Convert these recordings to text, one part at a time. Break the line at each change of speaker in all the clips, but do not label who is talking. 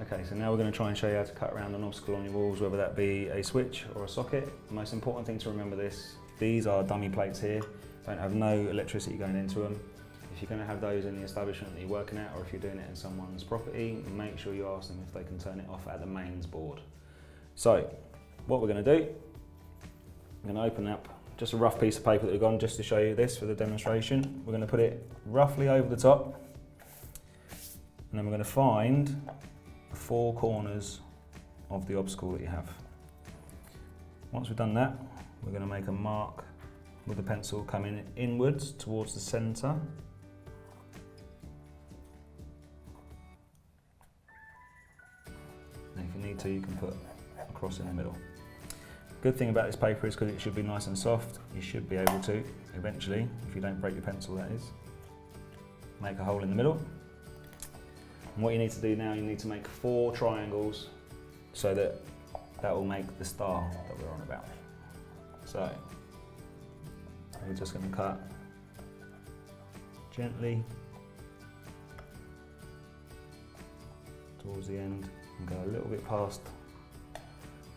Okay, so now we're going to try and show you how to cut around an obstacle on your walls, whether that be a switch or a socket. The most important thing to remember these are dummy plates here, don't have no electricity going into them. If you're going to have those in the establishment that you're working at, or if you're doing it in someone's property, make sure you ask them if they can turn it off at the mains board. So, what we're going to do, I'm going to open up just a rough piece of paper that we've gone just to show you this for the demonstration. We're going to put it roughly over the top, and then we're going to find the 4 corners of the obstacle that you have. Once we've done that, we're going to make a mark with the pencil coming inwards towards the centre. And if you need to, you can put a cross in the middle. Good thing about this paper is because it should be nice and soft, you should be able to, eventually, if you don't break your pencil that is, make a hole in the middle. And what you need to do now, you need to make 4 triangles so that will make the star that we're on about. So, we're just going to cut gently towards the end and go a little bit past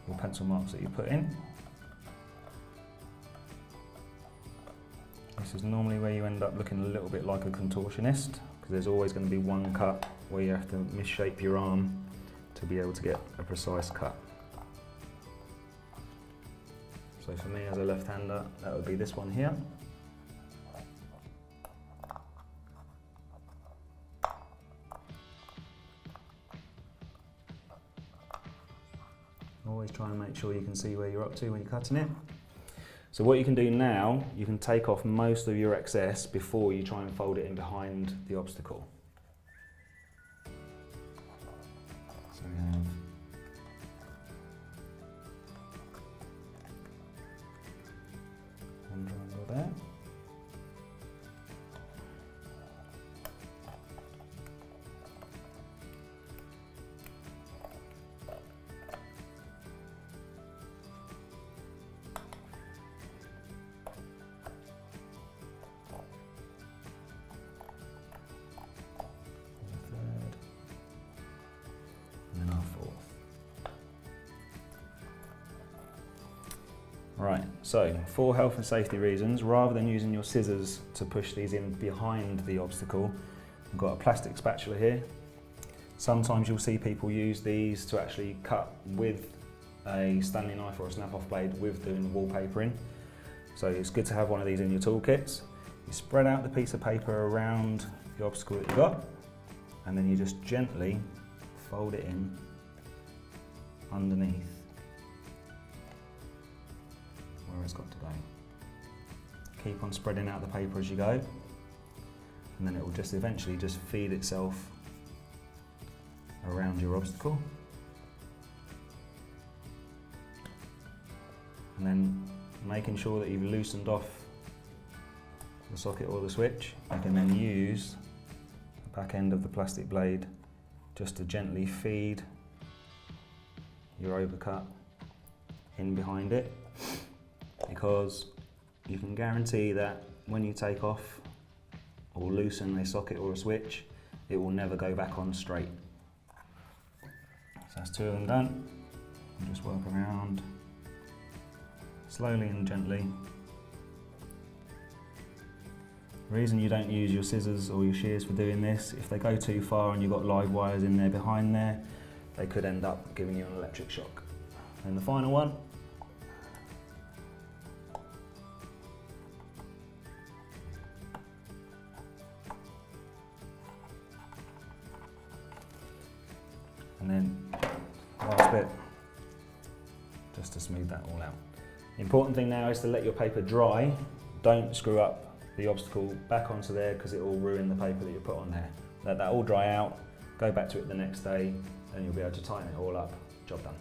your pencil marks that you put in. This is normally where you end up looking a little bit like a contortionist, because there's always going to be one cut where you have to misshape your arm to be able to get a precise cut. So for me as a left-hander, that would be this one here. Always try and make sure you can see where you're up to when you're cutting it. So what you can do now, you can take off most of your excess before you try and fold it in behind the obstacle. So we have one triangle there. Right, so for health and safety reasons, rather than using your scissors to push these in behind the obstacle, I've got a plastic spatula here. Sometimes you'll see people use these to actually cut with a Stanley knife or a snap-off blade with doing the wallpapering. So it's good to have one of these in your toolkits. You spread out the piece of paper around the obstacle that you've got, and then you just gently fold it in underneath where it's got to go. Keep on spreading out the paper as you go, and then it will just eventually just feed itself around your obstacle. And then making sure that you've loosened off the socket or the switch, you can then use the back end of the plastic blade just to gently feed your overcut in behind it, because you can guarantee that when you take off or loosen a socket or a switch, it will never go back on straight. So that's 2 of them done. And just work around slowly and gently. The reason you don't use your scissors or your shears for doing this, if they go too far and you've got live wires in there behind there, they could end up giving you an electric shock. And the final one. And then last bit, just to smooth that all out. The important thing now is to let your paper dry. Don't screw up the obstacle back onto there, because it will ruin the paper that you put on there. Let that all dry out, go back to it the next day, and you'll be able to tighten it all up. Job done.